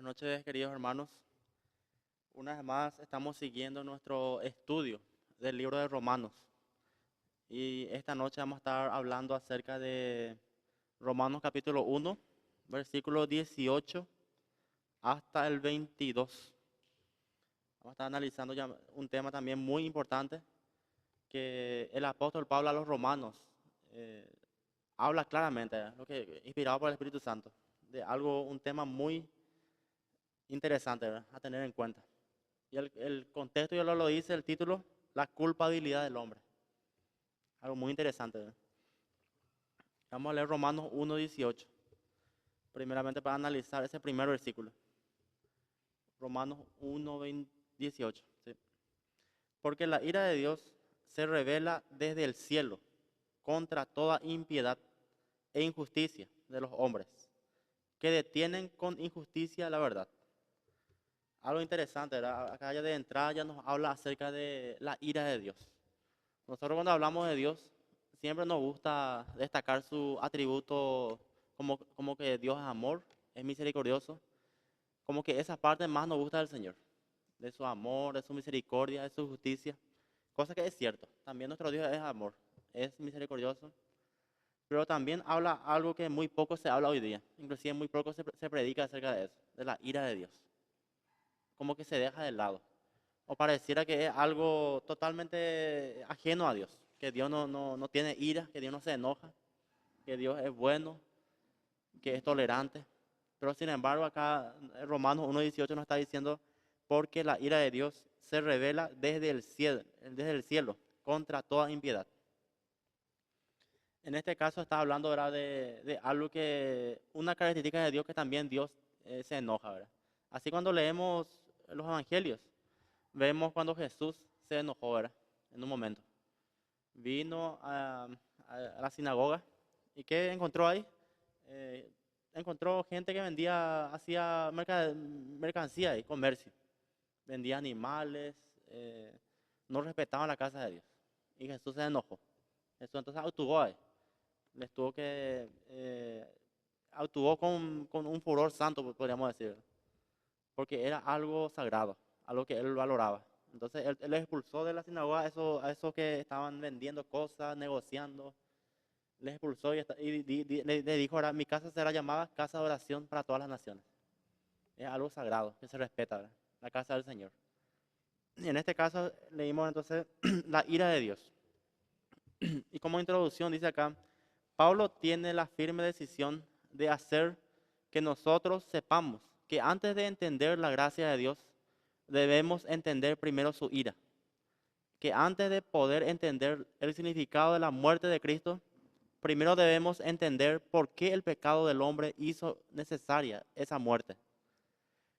Buenas noches, queridos hermanos. Una vez más estamos siguiendo nuestro estudio del libro de Romanos. Y esta noche vamos a estar hablando acerca de Romanos capítulo 1, versículo 18 hasta el 22. Vamos a estar analizando ya un tema también muy importante que el apóstol Pablo a los romanos eh, habla claramente, inspirado por el Espíritu Santo, de algo, un tema muy interesante, ¿verdad?, a tener en cuenta. Y el contexto ya lo dice el título, la culpabilidad del hombre. Algo muy interesante, ¿verdad? Vamos a leer Romanos 1:18, primeramente para analizar ese primer versículo. Romanos 1:18, ¿sí? Porque la ira de Dios se revela desde el cielo contra toda impiedad e injusticia de los hombres, que detienen con injusticia la verdad. Algo interesante, ¿verdad? Acá ya de entrada ya nos habla acerca de la ira de Dios. Nosotros cuando hablamos de Dios, siempre nos gusta destacar su atributo como que Dios es amor, es misericordioso, como que esa parte más nos gusta del Señor, de su amor, de su misericordia, de su justicia, cosa que es cierto. También nuestro Dios es amor, es misericordioso, pero también habla algo que muy poco se habla hoy día, inclusive muy poco se predica acerca de eso, de la ira de Dios, como que se deja de lado. O pareciera que es algo totalmente ajeno a Dios, que Dios no tiene ira, que Dios no se enoja, que Dios es bueno, que es tolerante. Pero sin embargo acá en Romanos 1:18 nos está diciendo, porque la ira de Dios se revela desde el cielo contra toda impiedad. En este caso está hablando, ¿verdad?, de algo que, una característica de Dios que también Dios se enoja, ¿verdad? Así cuando leemos los evangelios, vemos cuando Jesús se enojó, ¿verdad?, en un momento. Vino a la sinagoga y ¿qué encontró ahí? Eh, Encontró gente que vendía, hacía mercancía y comercio. Vendía animales, no respetaban la casa de Dios. Y Jesús se enojó. Jesús entonces actuó ahí. Les tuvo que, actuó con un furor santo, podríamos decir, porque era algo sagrado, algo que él valoraba. Entonces él expulsó de la sinagoga a esos que estaban vendiendo cosas, negociando. Les expulsó le dijo, ahora mi casa será llamada casa de oración para todas las naciones. Es algo sagrado que se respeta, ¿verdad?, la casa del Señor. Y en este caso leímos entonces la ira de Dios. Y como introducción dice acá, Pablo tiene la firme decisión de hacer que nosotros sepamos que antes de entender la gracia de Dios, debemos entender primero su ira. Que antes de poder entender el significado de la muerte de Cristo, primero debemos entender por qué el pecado del hombre hizo necesaria esa muerte.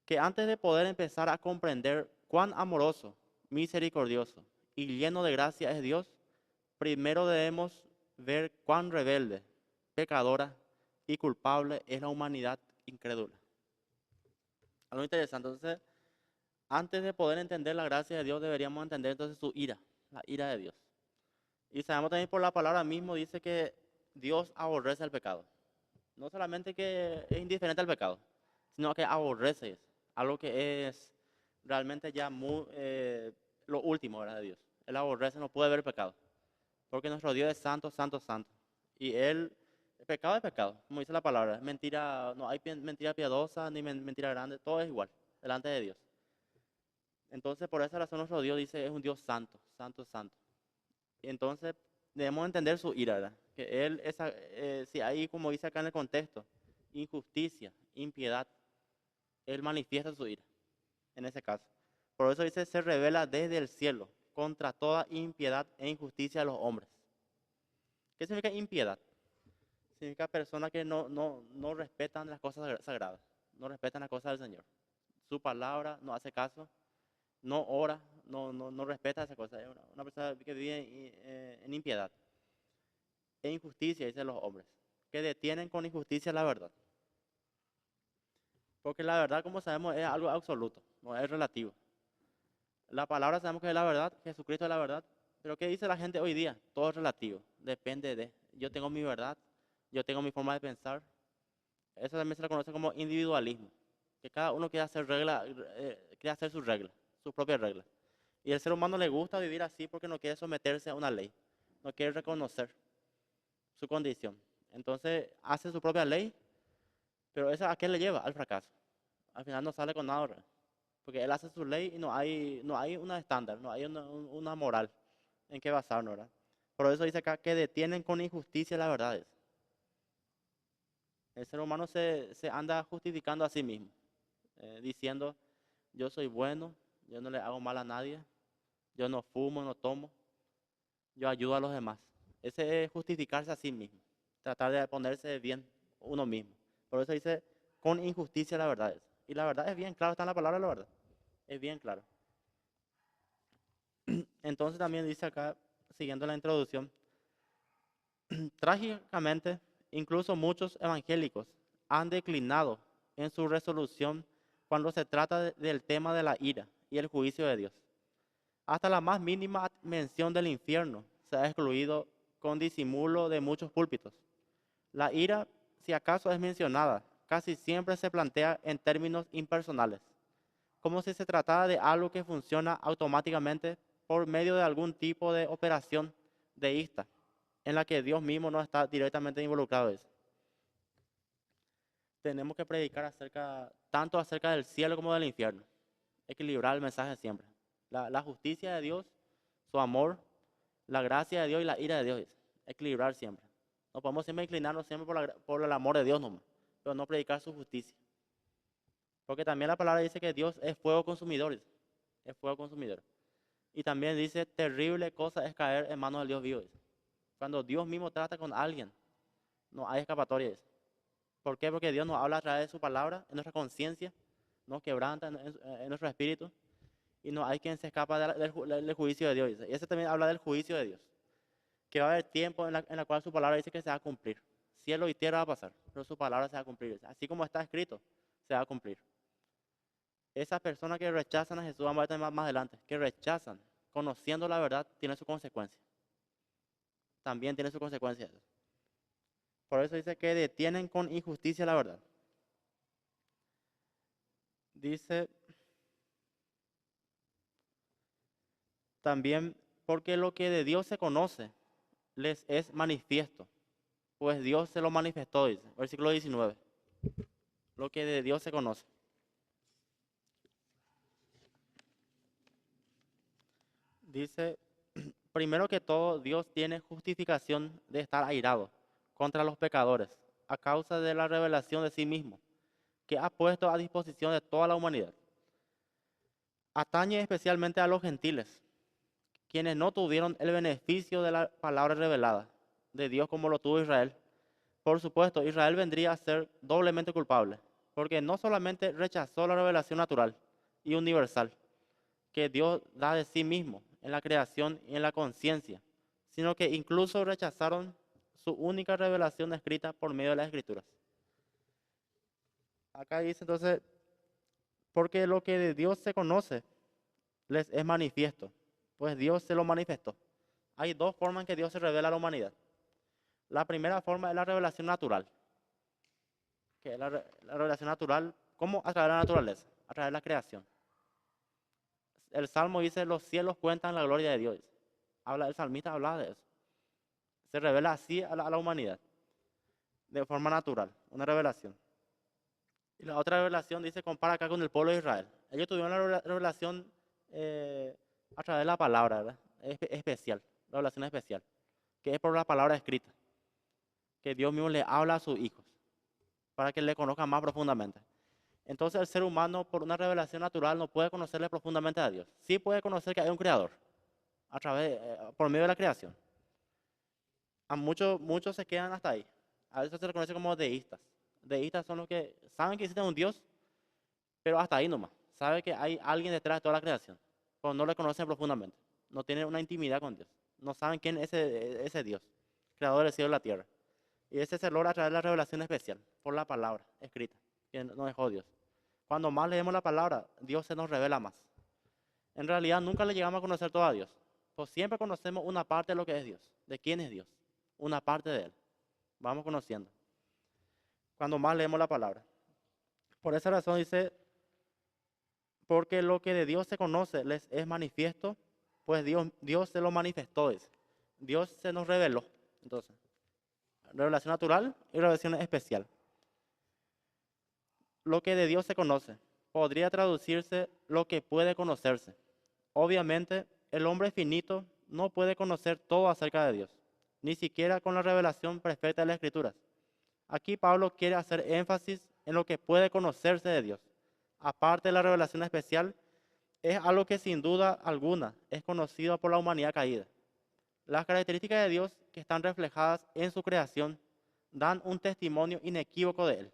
Que antes de poder empezar a comprender cuán amoroso, misericordioso y lleno de gracia es Dios, primero debemos ver cuán rebelde, pecadora y culpable es la humanidad incrédula. Algo interesante. Entonces, antes de poder entender la gracia de Dios, deberíamos entender entonces su ira, la ira de Dios. Y sabemos también por la palabra mismo, dice que Dios aborrece el pecado. No solamente que es indiferente al pecado, sino que aborrece eso. Algo que es realmente ya muy, lo último, ¿verdad?, de Dios. Él aborrece, no puede ver pecado. Porque nuestro Dios es santo, santo, santo. Y Él, el pecado es pecado, como dice la palabra. Mentira, no hay mentira piadosa ni mentira grande, todo es igual delante de Dios. Entonces, por esa razón nuestro Dios dice es un Dios santo, santo, santo. Y entonces debemos entender su ira, ¿verdad? Que Él, si hay, como dice acá en el contexto, injusticia, impiedad, Él manifiesta su ira, en ese caso. Por eso dice, se revela desde el cielo contra toda impiedad e injusticia de los hombres. ¿Qué significa impiedad? Significa personas que no respetan las cosas sagradas, no respetan las cosas del Señor. Su palabra no hace caso, no ora, no respeta esa cosa. Es una persona que vive en impiedad e injusticia, dicen los hombres, que detienen con injusticia la verdad. Porque la verdad, como sabemos, es algo absoluto, no es relativo. La palabra sabemos que es la verdad, Jesucristo es la verdad, pero ¿qué dice la gente hoy día? Todo es relativo, depende de. Yo tengo mi verdad, yo tengo mi forma de pensar. Eso también se le conoce como individualismo. que cada uno quiere hacer quiere hacer sus reglas, sus propias reglas. Y el ser humano le gusta vivir así porque no quiere someterse a una ley, no quiere reconocer su condición. Entonces hace su propia ley, pero ¿eso a qué le lleva? Al fracaso. Al final no sale con nada, ¿verdad? Porque él hace su ley y no hay una estándar, no hay una moral en qué basarnos, ¿verdad? Por eso dice acá que detienen con injusticia las verdades. El ser humano se anda justificando a sí mismo, diciendo, yo soy bueno, yo no le hago mal a nadie, yo no fumo, no tomo, yo ayudo a los demás. Ese es justificarse a sí mismo, tratar de ponerse bien uno mismo. Por eso dice, con injusticia las verdades. Y la verdad es bien claro, está en la palabra la verdad. Es bien claro. Entonces también dice acá, siguiendo la introducción, trágicamente, incluso muchos evangélicos han declinado en su resolución cuando se trata del tema de la ira y el juicio de Dios. Hasta la más mínima mención del infierno se ha excluido con disimulo de muchos púlpitos. La ira, si acaso es mencionada, casi siempre se plantea en términos impersonales, como si se tratara de algo que funciona automáticamente por medio de algún tipo de operación deísta, en la que Dios mismo no está directamente involucrado. Tenemos que predicar tanto acerca del cielo como del infierno, equilibrar el mensaje siempre. La justicia de Dios, su amor, la gracia de Dios y la ira de Dios, equilibrar siempre. No podemos siempre inclinarnos siempre por el amor de Dios nomás, pero no predicar su justicia. Porque también la palabra dice que Dios es fuego consumidor, es fuego consumidor. Y también dice, terrible cosa es caer en manos del Dios vivo. Cuando Dios mismo trata con alguien, no hay escapatoria. ¿Por qué? Porque Dios nos habla a través de su palabra, en nuestra conciencia, nos quebranta en nuestro espíritu, y no hay quien se escapa del juicio de Dios. Y ese también habla del juicio de Dios, que va a haber tiempo en la cual su palabra dice que se va a cumplir. Cielo y tierra va a pasar, pero su palabra se va a cumplir. Así como está escrito, se va a cumplir. Esas personas que rechazan a Jesús, vamos a ver más adelante, que rechazan, conociendo la verdad, tiene su consecuencia. También tiene su consecuencia. Por eso dice que detienen con injusticia la verdad. Dice también, porque lo que de Dios se conoce les es manifiesto, pues Dios se lo manifestó, dice, versículo 19. Lo que de Dios se conoce. Dice, primero que todo, Dios tiene justificación de estar airado contra los pecadores a causa de la revelación de sí mismo, que ha puesto a disposición de toda la humanidad. Atañe especialmente a los gentiles, quienes no tuvieron el beneficio de la palabra revelada de Dios como lo tuvo Israel. Por supuesto, Israel vendría a ser doblemente culpable, porque no solamente rechazó la revelación natural y universal que Dios da de sí mismo en la creación y en la conciencia, sino que incluso rechazaron su única revelación escrita por medio de las Escrituras. Acá dice entonces, porque lo que de Dios se conoce les es manifiesto, pues Dios se lo manifestó. Hay dos formas en que Dios se revela a la humanidad. La primera forma es la revelación natural, que es la revelación natural, ¿cómo? A través de la naturaleza, a través de la creación. El Salmo dice, los cielos cuentan la gloria de Dios. El salmista habla de eso. Se revela así a la humanidad, de forma natural, una revelación. Y la otra revelación dice, compara acá con el pueblo de Israel. Ellos tuvieron la revelación a través de la palabra, ¿verdad? Especial, revelación especial, que es por la palabra escrita, que Dios mismo le habla a sus hijos, para que le conozcan más profundamente. Entonces el ser humano, por una revelación natural, no puede conocerle profundamente a Dios. Sí puede conocer que hay un creador, por medio de la creación. A muchos se quedan hasta ahí. A veces se les conoce como deístas. Deístas son los que saben que existe un Dios, pero hasta ahí nomás. Sabe que hay alguien detrás de toda la creación, pero no le conocen profundamente. No tienen una intimidad con Dios. No saben quién es ese Dios, creador del cielo y la tierra. Y ese se logra a través de la revelación especial, por la palabra escrita, que nos dejó Dios. Cuando más leemos la palabra, Dios se nos revela más. En realidad nunca le llegamos a conocer todo a Dios. Pues siempre conocemos una parte de lo que es Dios, de quién es Dios, una parte de Él. Vamos conociendo. Cuando más leemos la palabra. Por esa razón dice, Porque lo que de Dios se conoce les es manifiesto, pues Dios se lo manifestó, dice. Dios se nos reveló. Entonces, revelación natural y revelación especial. Lo que de Dios se conoce podría traducirse lo que puede conocerse. Obviamente, el hombre finito no puede conocer todo acerca de Dios, ni siquiera con la revelación perfecta de las Escrituras. Aquí Pablo quiere hacer énfasis en lo que puede conocerse de Dios. Aparte de la revelación especial, es algo que sin duda alguna es conocido por la humanidad caída. Las características de Dios que están reflejadas en su creación dan un testimonio inequívoco de Él.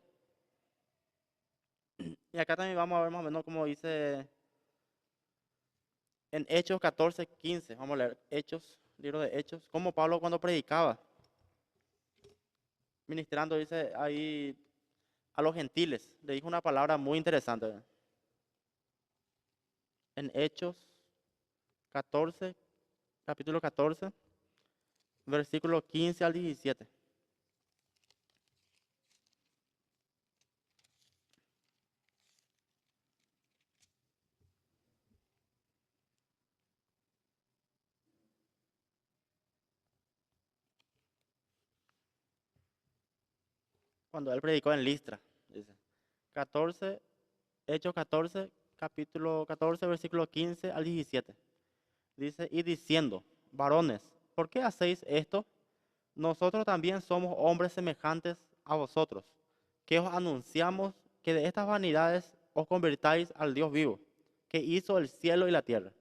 Y acá también vamos a ver más o menos como dice en Hechos 14:15. Vamos a leer Hechos, libro de Hechos, como Pablo cuando predicaba, ministrando, dice ahí a los gentiles, le dijo una palabra muy interesante, ¿verdad? En Hechos 14, capítulo 14, versículo 15 al 17. Cuando él predicó en Listra, dice. 14, Hechos 14, capítulo 14, versículo 15 al 17. Dice, y diciendo, varones, ¿por qué hacéis esto? Nosotros también somos hombres semejantes a vosotros, que os anunciamos que de estas vanidades os convirtáis al Dios vivo, que hizo el cielo y la tierra,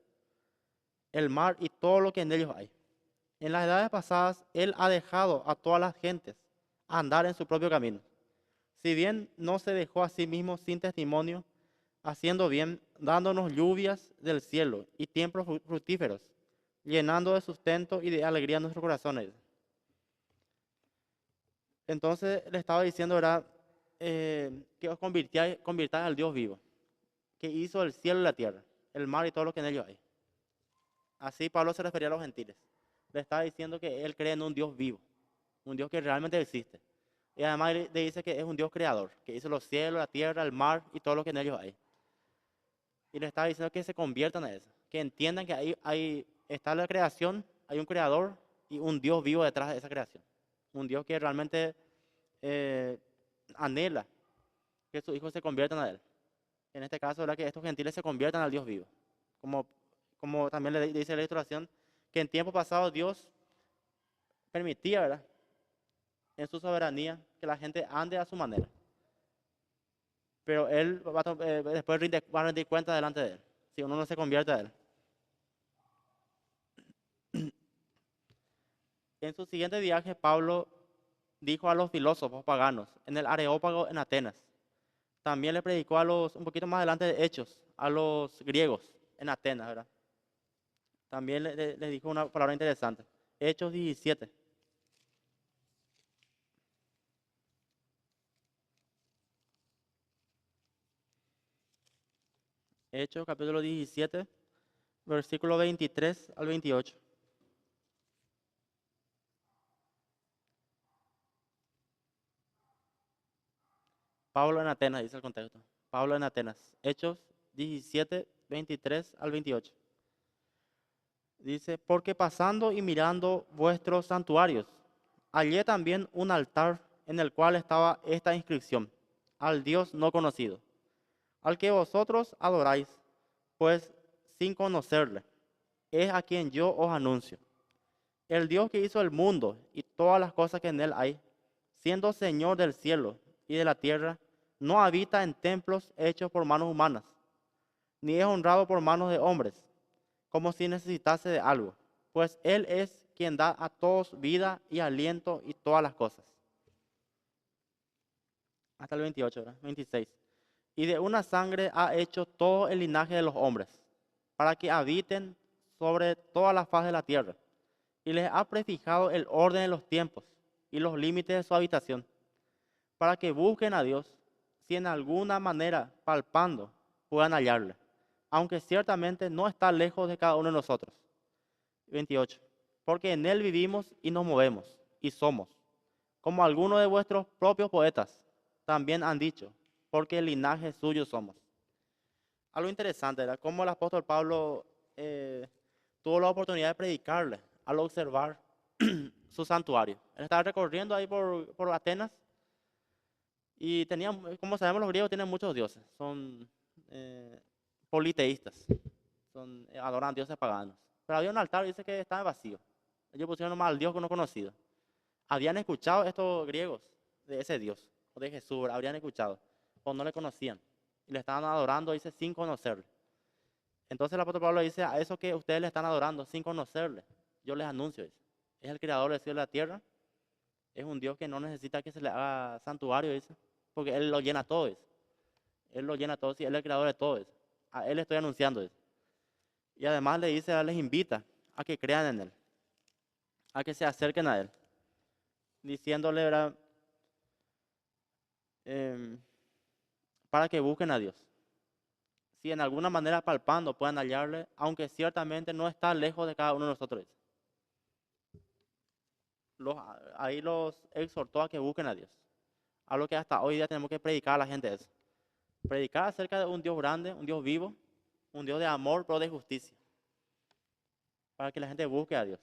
el mar y todo lo que en ellos hay. En las edades pasadas, Él ha dejado a todas las gentes andar en su propio camino. Si bien no se dejó a sí mismo sin testimonio, haciendo bien, dándonos lluvias del cielo y tiempos fructíferos, llenando de sustento y de alegría nuestros corazones. Entonces le estaba diciendo, era que os convirtáis al Dios vivo, que hizo el cielo y la tierra, el mar y todo lo que en ellos hay. Así Pablo se refería a los gentiles. Le estaba diciendo que él cree en un Dios vivo, un Dios que realmente existe. Y además le dice que es un Dios creador, que hizo los cielos, la tierra, el mar y todo lo que en ellos hay. Y le estaba diciendo que se conviertan en eso, que entiendan que está la creación, hay un creador y un Dios vivo detrás de esa creación. Un Dios que realmente eh, anhela que sus hijos se conviertan a Él. En este caso, ¿verdad? Que estos gentiles se conviertan al Dios vivo. Como, como también le dice la ilustración, que en tiempos pasados Dios permitía, ¿verdad? En su soberanía, que la gente ande a su manera. Pero Él después va a rendir cuenta delante de Él, si uno no se convierte a Él. En su siguiente viaje, Pablo dijo a los filósofos paganos en el Areópago en Atenas. También le predicó un poquito más adelante de Hechos, a los griegos en Atenas, ¿verdad? También le dijo una palabra interesante. Hechos 17. Hechos capítulo 17, versículo 23 al 28. Pablo en Atenas, dice el contexto. Pablo en Atenas. Hechos 17, 23 al 28. Dice, porque pasando y mirando vuestros santuarios, hallé también un altar en el cual estaba esta inscripción, al Dios no conocido, al que vosotros adoráis, pues sin conocerle, es a quien yo os anuncio. El Dios que hizo el mundo y todas las cosas que en él hay, siendo Señor del cielo y de la tierra, no habita en templos hechos por manos humanas, ni es honrado por manos de hombres, como si necesitase de algo, pues Él es quien da a todos vida y aliento y todas las cosas. Hasta el 28, ¿verdad? 26. Y de una sangre ha hecho todo el linaje de los hombres, para que habiten sobre toda la faz de la tierra, y les ha prefijado el orden de los tiempos y los límites de su habitación, para que busquen a Dios, si en alguna manera palpando puedan hallarle, aunque ciertamente no está lejos de cada uno de nosotros. 28. Porque en Él vivimos y nos movemos y somos, como algunos de vuestros propios poetas también han dicho, porque el linaje suyo somos. algo interesante era cómo el apóstol Pablo tuvo la oportunidad de predicarle al observar su santuario. Él estaba recorriendo ahí por Atenas y tenían, como sabemos, los griegos tienen muchos dioses, son eh, politeístas, adoran dioses paganos. Pero había un altar y dice que estaba vacío. Ellos pusieron nomás al Dios que no conocido. Habían escuchado estos griegos de ese Dios, o de Jesús, ¿verdad? Habrían escuchado, o no le conocían. Y le estaban adorando, dice, sin conocerle. Entonces el apóstol Pablo dice, a eso que ustedes le están adorando sin conocerle, yo les anuncio, dice. Es el creador del cielo y la tierra, es un Dios que no necesita que se le haga santuario, dice, porque Él lo llena todo, dice. Él lo llena todo, sí, Él es el creador de todo, dice. A Él estoy anunciando, dice. Y además le dice, les invita a que crean en Él, a que se acerquen a Él, diciéndole, ¿verdad? Em, para que busquen a Dios. Si en alguna manera palpando puedan hallarle, aunque ciertamente no está lejos de cada uno de nosotros. Ahí los exhortó a que busquen a Dios. A lo que hasta hoy día tenemos que predicar a la gente eso. Predicar acerca de un Dios grande, un Dios vivo, un Dios de amor, pero de justicia. Para que la gente busque a Dios.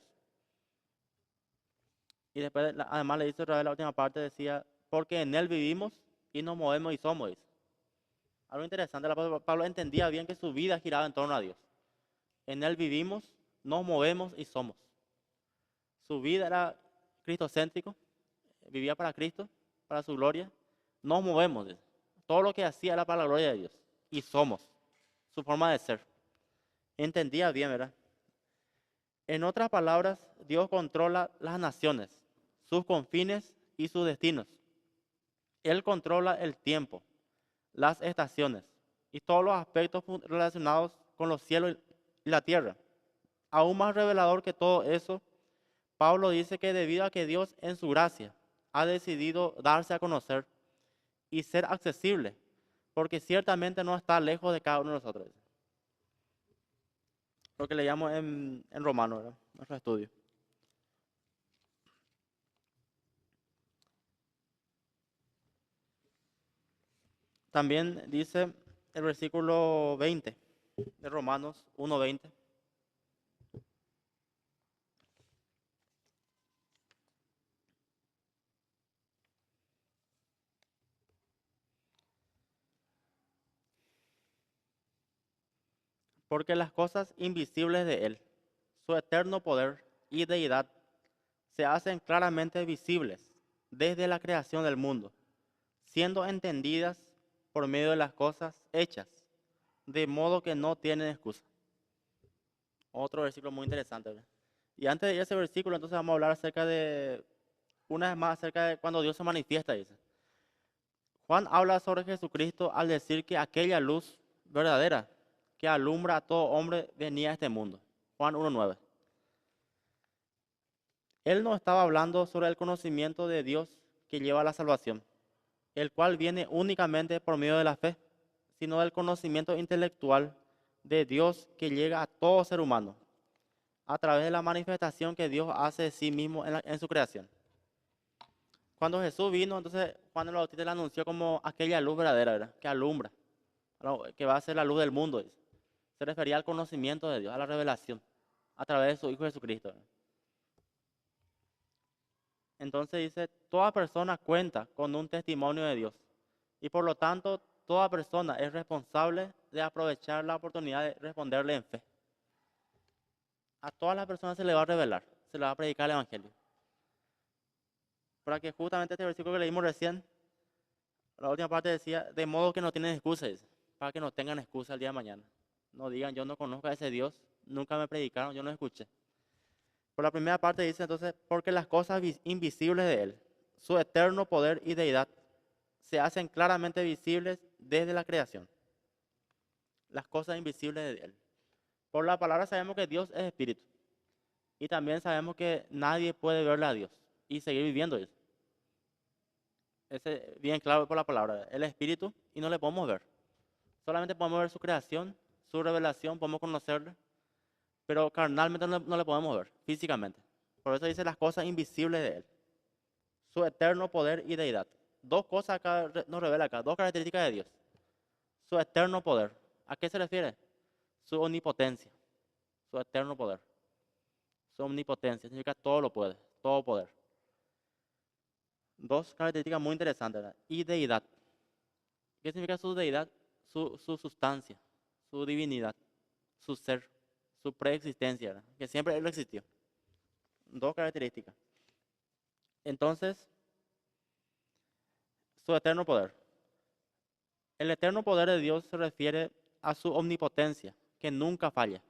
Y después, además le dice otra vez la última parte, decía, porque en Él vivimos y nos movemos y somos. Dice. Algo interesante, el apóstol Pablo entendía bien que su vida giraba en torno a Dios. En Él vivimos, nos movemos y somos. Su vida era cristocéntrico, vivía para Cristo, para su gloria. Nos movemos. Dice. Todo lo que hacía era para la gloria de Dios. Y somos. Su forma de ser. Entendía bien, ¿verdad? En otras palabras, Dios controla las naciones, sus confines y sus destinos. Él controla el tiempo, las estaciones y todos los aspectos relacionados con los cielos y la tierra. Aún más revelador que todo eso, Pablo dice que debido a que Dios en su gracia ha decidido darse a conocer y ser accesible, porque ciertamente no está lejos de cada uno de nosotros. Lo que leíamos en Romano, ¿verdad? Nuestro estudio. También dice el versículo 20 de Romanos 1:20. Porque las cosas invisibles de Él, su eterno poder y deidad, se hacen claramente visibles desde la creación del mundo, siendo entendidas por medio de las cosas hechas, de modo que no tienen excusa. Otro versículo muy interesante, ¿verdad? Y antes de ir a ese versículo, entonces vamos a hablar acerca de, una vez más, acerca de cuando Dios se manifiesta, dice. Juan habla sobre Jesucristo al decir que aquella luz verdadera que alumbra a todo hombre venía a este mundo. Juan 1:9. Él no estaba hablando sobre el conocimiento de Dios que lleva a la salvación, el cual viene únicamente por medio de la fe, sino del conocimiento intelectual de Dios que llega a todo ser humano, a través de la manifestación que Dios hace de sí mismo en su creación. Cuando Jesús vino, entonces Juan el Bautista le anunció como aquella luz verdadera, ¿verdad? Que alumbra, que va a ser la luz del mundo. Dice. Se refería al conocimiento de Dios, a la revelación, a través de su Hijo Jesucristo. ¿Verdad? Entonces dice, toda persona cuenta con un testimonio de Dios y por lo tanto toda persona es responsable de aprovechar la oportunidad de responderle en fe. A todas las personas se le va a revelar, se le va a predicar el Evangelio. Para que justamente este versículo que leímos recién, la última parte decía, de modo que no tienen excusas, para que no tengan excusa el día de mañana. No digan, yo no conozco a ese Dios, nunca me predicaron, yo no escuché. Por la primera parte dice entonces, porque las cosas invisibles de Él, su eterno poder y deidad, se hacen claramente visibles desde la creación. Las cosas invisibles de Él. Por la palabra sabemos que Dios es espíritu. Y también sabemos que nadie puede verle a Dios y seguir viviendo eso. Ese bien claro por la palabra. El espíritu y no le podemos ver. Solamente podemos ver su creación, su revelación, podemos conocerle. Pero carnalmente no le podemos ver, físicamente. Por eso dice las cosas invisibles de Él. Su eterno poder y deidad. Dos cosas acá nos revela acá, dos características de Dios. Su eterno poder. ¿A qué se refiere? Su omnipotencia, su eterno poder. Su omnipotencia significa todo lo puede, todo poder. Dos características muy interesantes, ¿verdad? Y deidad. ¿Qué significa su deidad? Su sustancia, su divinidad, su ser, su preexistencia, ¿verdad? Que siempre Él existió. Dos características. Entonces, su eterno poder. El eterno poder de Dios se refiere a su omnipotencia, que nunca falla,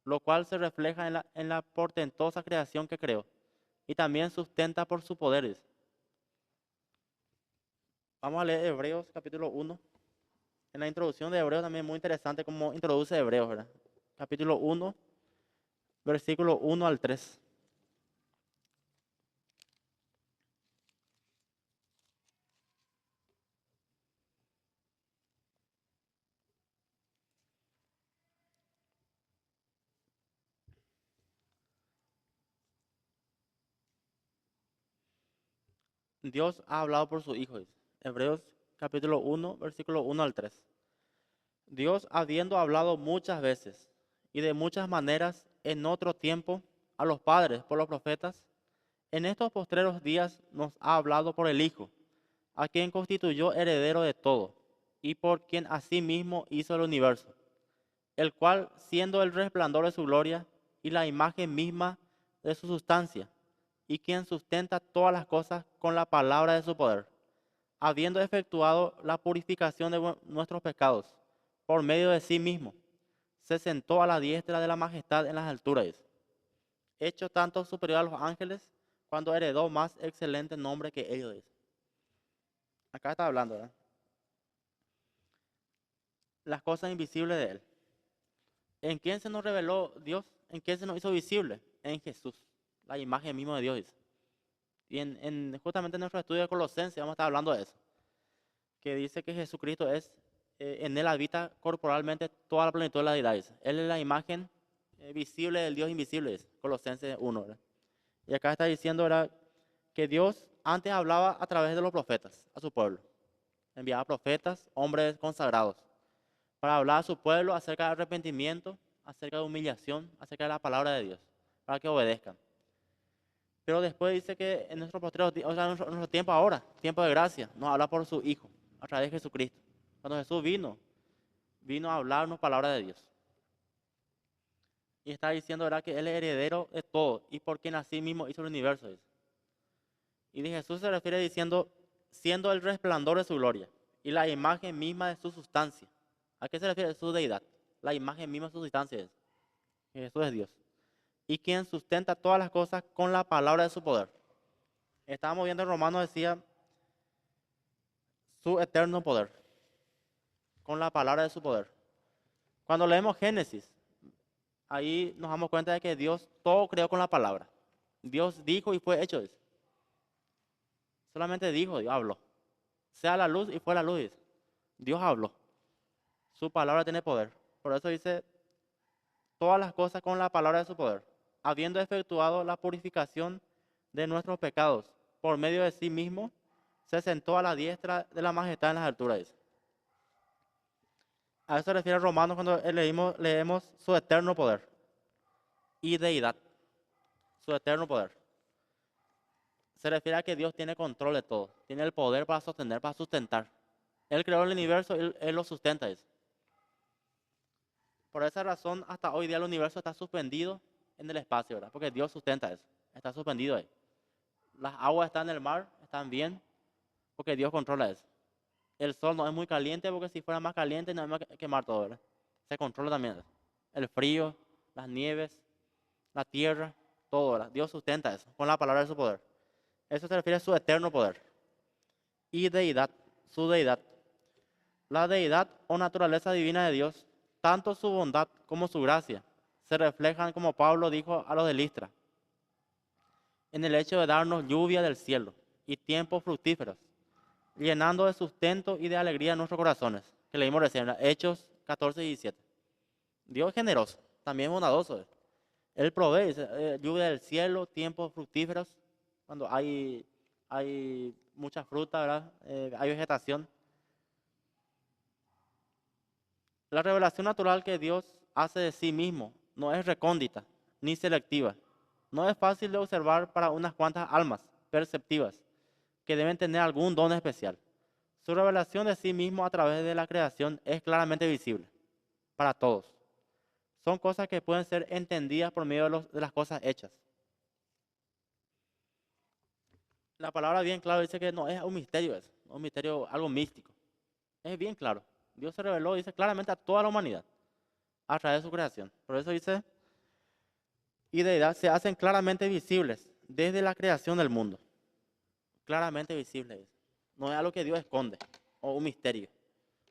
lo cual se refleja en la portentosa creación que creó y también sustenta por sus poderes. Vamos a leer Hebreos capítulo 1. En la introducción de Hebreos también es muy interesante cómo introduce Hebreos, ¿verdad? Capítulo 1, versículo 1 al 3. Dios ha hablado por su Hijo, dice. Hebreos capítulo 1, versículo 1 al 3. Dios, habiendo hablado muchas veces y de muchas maneras en otro tiempo a los padres por los profetas, en estos postreros días nos ha hablado por el Hijo, a quien constituyó heredero de todo, y por quien asimismo hizo el universo, el cual, siendo el resplandor de su gloria y la imagen misma de su sustancia, y quien sustenta todas las cosas con la palabra de su poder, habiendo efectuado la purificación de nuestros pecados por medio de sí mismo, se sentó a la diestra de la majestad en las alturas, hecho tanto superior a los ángeles, cuando heredó más excelente nombre que ellos. Acá está hablando, ¿verdad? Las cosas invisibles de Él. ¿En quién se nos reveló Dios? ¿En quién se nos hizo visible? En Jesús, la imagen misma de Dios, dice. Y justamente en nuestro estudio de Colosenses vamos a estar hablando de eso, que dice que Jesucristo es, en Él habita corporalmente toda la plenitud de la deidad, dice. Él es la imagen visible del Dios invisible, dice. Colosenses 1, ¿verdad? Y acá está diciendo, ¿verdad?, que Dios antes hablaba a través de los profetas a su pueblo. Enviaba profetas, hombres consagrados, para hablar a su pueblo acerca del arrepentimiento, acerca de humillación, acerca de la palabra de Dios, para que obedezcan. Pero después dice que en nuestro postrero, o sea, en nuestro tiempo ahora, tiempo de gracia, nos habla por su Hijo, a través de Jesucristo. Cuando Jesús vino a hablarnos palabra de Dios. Y está diciendo, ¿verdad?, que Él es heredero de todo y por quien así mismo hizo el universo, dice. Y de Jesús se refiere diciendo, siendo el resplandor de su gloria y la imagen misma de su sustancia. ¿A qué se refiere su deidad? La imagen misma de su sustancia es. Jesús es Dios. Y quien sustenta todas las cosas con la palabra de su poder. Estábamos viendo en Romanos, decía, su eterno poder. Con la palabra de su poder. Cuando leemos Génesis, ahí nos damos cuenta de que Dios todo creó con la palabra. Dios dijo y fue hecho, dice. Solamente dijo, Dios habló. Sea la luz y fue la luz, dice. Dios habló. Su palabra tiene poder. Por eso dice, todas las cosas con la palabra de su poder, habiendo efectuado la purificación de nuestros pecados por medio de sí mismo, se sentó a la diestra de la majestad en las alturas, dice. A eso se refiere Romanos cuando leemos su eterno poder y deidad, su eterno poder. Se refiere a que Dios tiene control de todo, tiene el poder para sostener, para sustentar. Él creó el universo, él lo sustenta, dice. Por esa razón, hasta hoy día el universo está suspendido en el espacio, ¿verdad? Porque Dios sustenta eso, está suspendido ahí. Las aguas están en el mar, están bien, porque Dios controla eso. El sol no es muy caliente, porque si fuera más caliente no hay más que quemar todo, ¿verdad? Se controla también eso. El frío, las nieves, la tierra, todo, ¿verdad? Dios sustenta eso, con la palabra de su poder. Eso se refiere a su eterno poder. Y deidad, su deidad. La deidad o naturaleza divina de Dios, tanto su bondad como su gracia, se reflejan, como Pablo dijo a los de Listra, en el hecho de darnos lluvia del cielo y tiempos fructíferos, llenando de sustento y de alegría nuestros corazones, que leímos recién, ¿verdad? Hechos 14 y 17. Dios es generoso, también bondadoso. Él provee lluvia del cielo, tiempos fructíferos, cuando hay mucha fruta, ¿verdad? Hay vegetación. La revelación natural que Dios hace de sí mismo no es recóndita ni selectiva. No es fácil de observar para unas cuantas almas perceptivas que deben tener algún don especial. Su revelación de sí mismo a través de la creación es claramente visible para todos. Son cosas que pueden ser entendidas por medio de las cosas hechas. La palabra bien claro dice que no es un misterio eso, no es un misterio, algo místico. Es bien claro. Dios se reveló, dice claramente a toda la humanidad a través de su creación. Por eso dice, y deidad se hacen claramente visibles desde la creación del mundo. Claramente visibles. Dice. No es algo que Dios esconde o un misterio.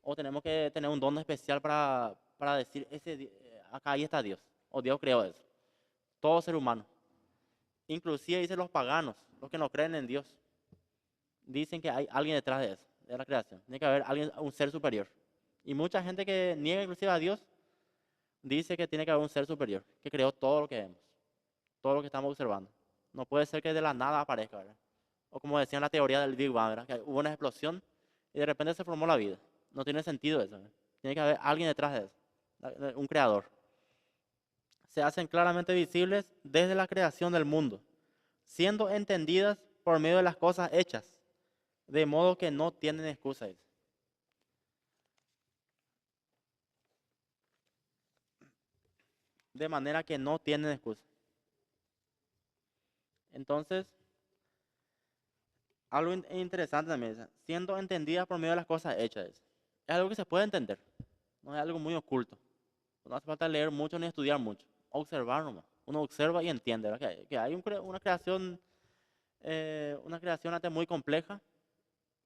O tenemos que tener un don especial para decir, acá ahí está Dios. O Dios creó eso. Todo ser humano. Inclusive dice los paganos, los que no creen en Dios. Dicen que hay alguien detrás de eso, de la creación. Tiene que haber alguien, un ser superior. Y mucha gente que niega inclusive a Dios, dice que tiene que haber un ser superior, que creó todo lo que vemos, todo lo que estamos observando. No puede ser que de la nada aparezca, ¿verdad? O como decían la teoría del Big Bang, ¿verdad? Que hubo una explosión y de repente se formó la vida. No tiene sentido eso, ¿verdad? Tiene que haber alguien detrás de eso, un creador. Se hacen claramente visibles desde la creación del mundo, siendo entendidas por medio de las cosas hechas, de modo que no tienen excusa. De manera que no tienen excusa. Entonces, algo interesante también, siendo entendidas por medio de las cosas hechas. Es algo que se puede entender, no es algo muy oculto. No hace falta leer mucho ni estudiar mucho, observar nomás. Uno observa y entiende, ¿verdad? Que hay una creación antes muy compleja,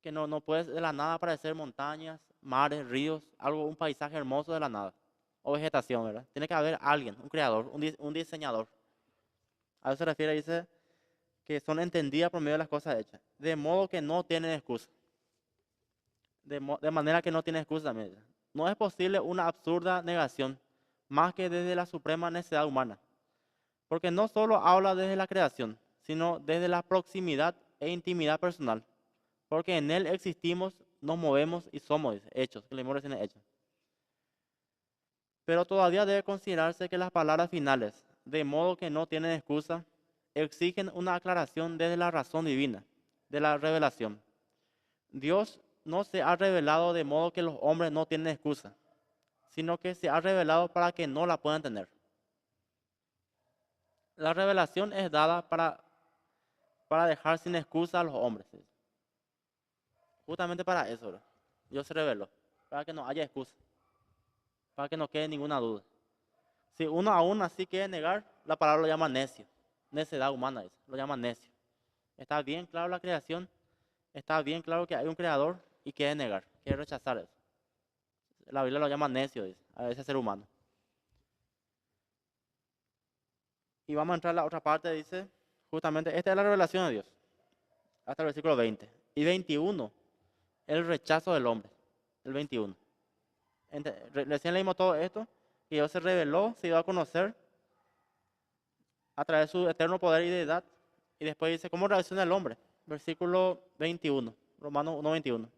que no puede de la nada aparecer montañas, mares, ríos, un paisaje hermoso de la nada, o vegetación, ¿verdad? Tiene que haber alguien, un creador, un diseñador. A eso se refiere, dice, que son entendidas por medio de las cosas hechas, de modo que no tienen excusa. De manera que no tienen excusa también. No es posible una absurda negación, más que desde la suprema necesidad humana. Porque no solo habla desde la creación, sino desde la proximidad e intimidad personal. Porque en Él existimos, nos movemos y somos hechos, que le hemos recién hecho. Pero todavía debe considerarse que las palabras finales, de modo que no tienen excusa, exigen una aclaración desde la razón divina, de la revelación. Dios no se ha revelado de modo que los hombres no tienen excusa, sino que se ha revelado para que no la puedan tener. La revelación es dada para dejar sin excusa a los hombres. Justamente para eso, ¿verdad? Dios se reveló, para que no haya excusa, para que no quede ninguna duda. Si uno aún así quiere negar, la palabra lo llama necio, necedad humana, dice, lo llama necio. Está bien claro la creación, está bien claro que hay un creador y quiere negar, quiere rechazar eso. La Biblia lo llama necio, dice, a ese ser humano. Y vamos a entrar a la otra parte, dice, justamente, esta es la revelación de Dios, hasta el versículo 20. Y 21, el rechazo del hombre, el 21. Recién leímos todo esto, que Dios se reveló, se dio a conocer a través de su eterno poder y deidad. Y después dice, ¿cómo reacciona el hombre? Versículo 21, Romanos 1:21.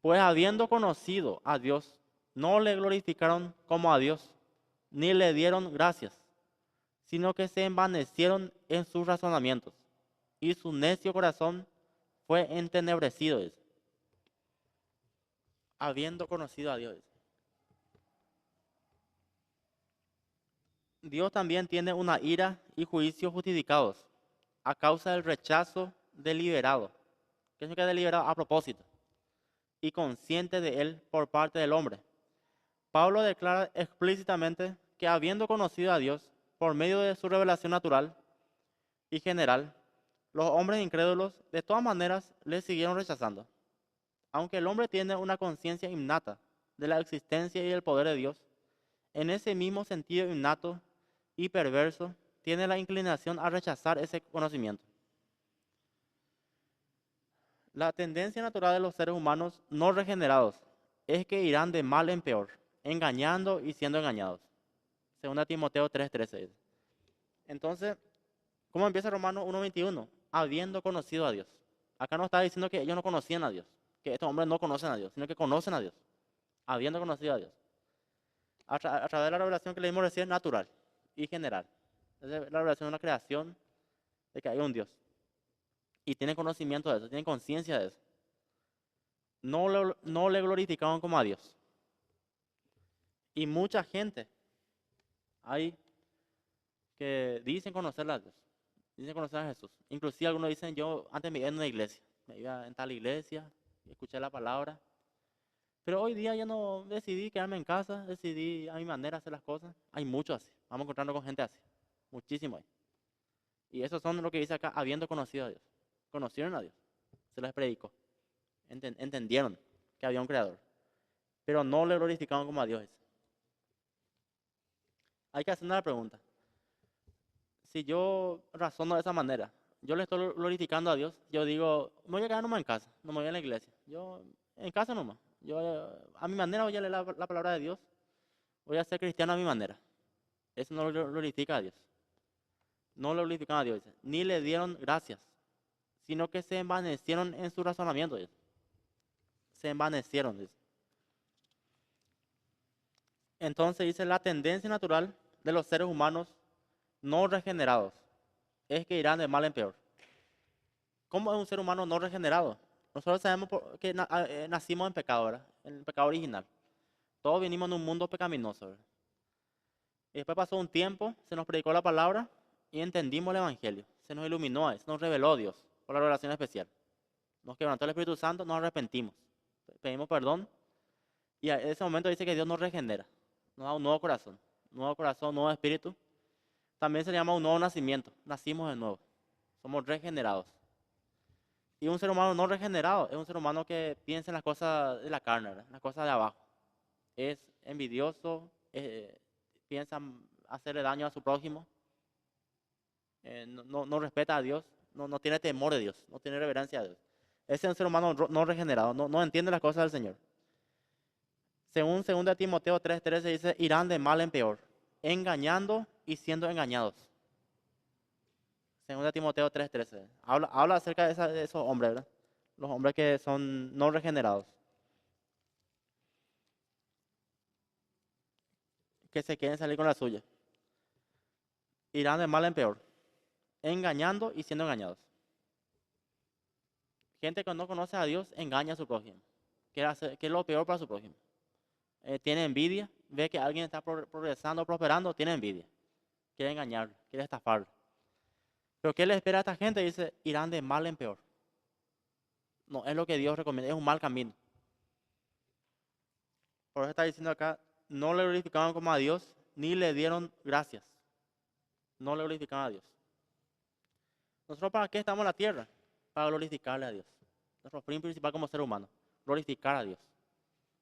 Pues habiendo conocido a Dios, no le glorificaron como a Dios, ni le dieron gracias, sino que se envanecieron en sus razonamientos, y su necio corazón fue entenebrecido. Dice. Habiendo conocido a Dios. Dios también tiene una ira y juicios justificados a causa del rechazo deliberado. ¿Qué significa deliberado? A propósito. Y consciente de él por parte del hombre. Pablo declara explícitamente que habiendo conocido a Dios por medio de su revelación natural y general, los hombres incrédulos de todas maneras le siguieron rechazando. Aunque el hombre tiene una conciencia innata de la existencia y el poder de Dios, en ese mismo sentido innato y perverso, tiene la inclinación a rechazar ese conocimiento. La tendencia natural de los seres humanos no regenerados es que irán de mal en peor, engañando y siendo engañados. Segunda Timoteo 3:13. Entonces, ¿cómo empieza Romanos 1:21? Habiendo conocido a Dios. Acá no está diciendo que ellos no conocían a Dios, que estos hombres no conocen a Dios, sino que conocen a Dios. habiendo conocido a Dios. A través de la revelación que leímos recién, natural y general. Es la revelación de la creación, de que hay un Dios. Y tienen conocimiento de eso, tienen conciencia de eso. No le glorificaban como a Dios. Y mucha gente hay que dicen conocer a Dios, dicen conocer a Jesús. Inclusive algunos dicen, yo antes me iba en una iglesia, me iba en tal iglesia, escuché la palabra. Pero hoy día ya no decidí quedarme en casa, decidí a mi manera hacer las cosas. Hay muchos así, vamos encontrando con gente así, muchísimo hay. Y esos son lo que dice acá, habiendo conocido a Dios. Conocieron a Dios, se les predicó, entendieron que había un creador, pero no le glorificaban como a Dios. Hay que hacer una pregunta. Si yo razono de esa manera, yo le estoy glorificando a Dios, yo digo, me voy a quedar nomás en casa, no me voy a la iglesia. Yo en casa nomás. Yo a mi manera voy a leer la palabra de Dios, voy a ser cristiano a mi manera. Eso no lo glorifica a Dios. No lo glorifican a Dios, dice. Ni le dieron gracias, sino que se envanecieron en su razonamiento. Dice. Se envanecieron, dice. Entonces dice, la tendencia natural de los seres humanos no regenerados es que irán de mal en peor. ¿Cómo es un ser humano no regenerado? Nosotros sabemos que nacimos en pecado, ¿verdad? En el pecado original. Todos venimos de un mundo pecaminoso, ¿verdad? Y después pasó un tiempo, se nos predicó la palabra y entendimos el Evangelio. Se nos iluminó, se nos reveló Dios por la revelación especial. Nos quebrantó el Espíritu Santo, nos arrepentimos. Pedimos perdón y en ese momento dice que Dios nos regenera. Nos da un nuevo corazón, nuevo espíritu. También se llama un nuevo nacimiento. Nacimos de nuevo. Somos regenerados. Y un ser humano no regenerado es un ser humano que piensa en las cosas de la carne, ¿verdad? En las cosas de abajo. Es envidioso, piensa hacerle daño a su prójimo, no respeta a Dios, no tiene temor de Dios, no tiene reverencia a Dios. Ese es un ser humano no regenerado, no entiende las cosas del Señor. Según 2 Timoteo 3:13 dice, irán de mal en peor, engañando y siendo engañados. 2 Timoteo 3:13. Habla acerca de esos hombres, ¿verdad? Los hombres que son no regenerados. Que se quieren salir con la suya. Irán de mal en peor, engañando y siendo engañados. Gente que no conoce a Dios engaña a su prójimo, que es lo peor para su prójimo. Tiene envidia, ve que alguien está progresando, prosperando, tiene envidia. Quiere engañarlo, quiere estafarlo. Pero ¿qué le espera a esta gente? Dice, irán de mal en peor. No es lo que Dios recomienda, es un mal camino. Por eso está diciendo acá, no le glorificaban como a Dios, ni le dieron gracias. No le glorificaban a Dios. ¿Nosotros para qué estamos en la tierra? Para glorificarle a Dios. Nuestro fin principal como ser humano, glorificar a Dios.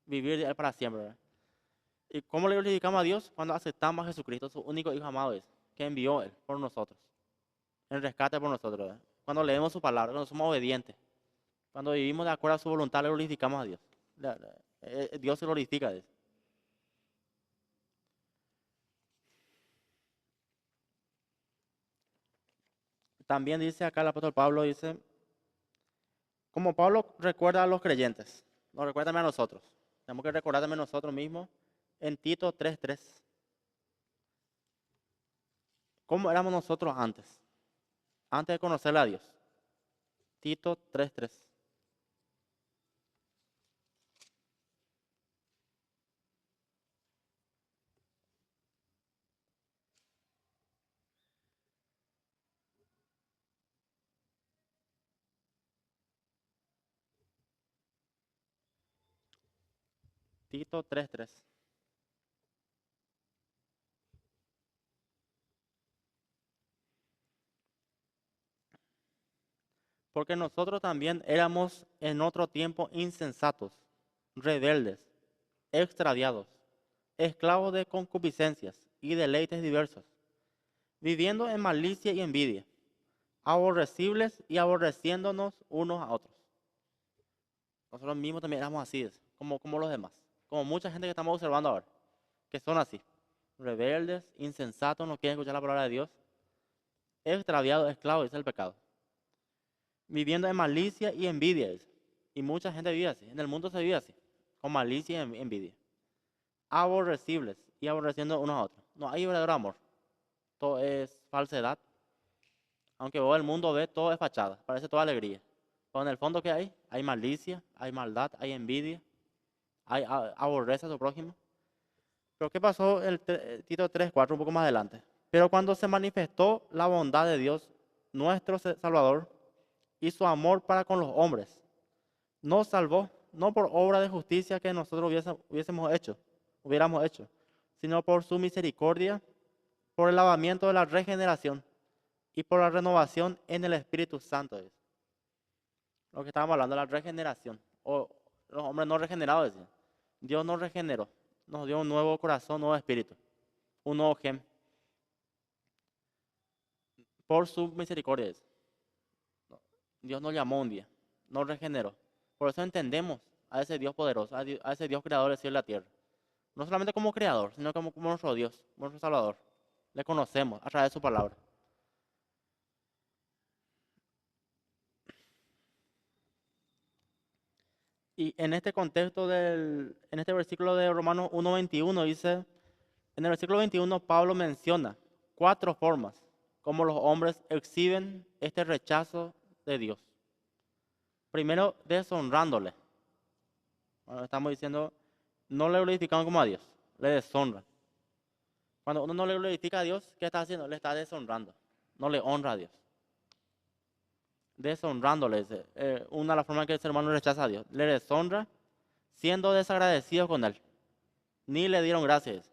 Vivir de Él para siempre, ¿verdad? ¿Y cómo le glorificamos a Dios? Cuando aceptamos a Jesucristo, su único Hijo amado es, que envió Él por nosotros, en rescate por nosotros, ¿verdad? Cuando leemos su palabra, cuando somos obedientes, cuando vivimos de acuerdo a su voluntad, le glorificamos a Dios. Dios se glorifica de eso. También dice acá el apóstol Pablo, dice, como Pablo recuerda a los creyentes, nos recuerda también a nosotros. Tenemos que recordar también a nosotros mismos en Tito 3:3. ¿Cómo éramos nosotros antes? Antes de conocerle a Dios. Tito 3:3. Tito 3:3. Porque nosotros también éramos en otro tiempo insensatos, rebeldes, extraviados, esclavos de concupiscencias y deleites diversos, viviendo en malicia y envidia, aborrecibles y aborreciéndonos unos a otros. Nosotros mismos también éramos así, como los demás, como mucha gente que estamos observando ahora, que son así, rebeldes, insensatos, no quieren escuchar la palabra de Dios, extraviados, esclavos, ese es el pecado. Viviendo en malicia y envidia, dice. Y mucha gente vive así, en el mundo se vive así, con malicia y envidia. Aborrecibles y aborreciendo unos a otros. No hay verdadero amor. Todo es falsedad. Aunque vos el mundo ve, todo es fachada, parece toda alegría. Pero en el fondo, ¿qué hay? Hay malicia, hay maldad, hay envidia, hay aborrece a su prójimo. Pero ¿qué pasó el Tito 3:4 un poco más adelante? Pero cuando se manifestó la bondad de Dios, nuestro Salvador, y su amor para con los hombres, nos salvó, no por obra de justicia que nosotros hubiéramos hecho, sino por su misericordia, por el lavamiento de la regeneración y por la renovación en el Espíritu Santo. Es lo que estábamos hablando, la regeneración. O los hombres no regenerados, decían. Dios nos regeneró, nos dio un nuevo corazón, un nuevo espíritu, un nuevo gen. Por su misericordia. Dios nos llamó un día, nos regeneró. Por eso entendemos a ese Dios poderoso, a ese Dios creador del cielo y la tierra. No solamente como creador, sino como nuestro Dios, nuestro Salvador. Le conocemos a través de su palabra. Y en este contexto, en este versículo de Romanos 1:21 dice, en el versículo 21 Pablo menciona 4 formas como los hombres exhiben este rechazo de Dios. Primero, deshonrándole. Bueno, estamos diciendo, no le glorifican como a Dios, le deshonran. Cuando uno no le glorifica a Dios, ¿qué está haciendo? Le está deshonrando, no le honra a Dios. Deshonrándole, una de las formas en que el ser humano rechaza a Dios. Le deshonra siendo desagradecido con Él. Ni le dieron gracias.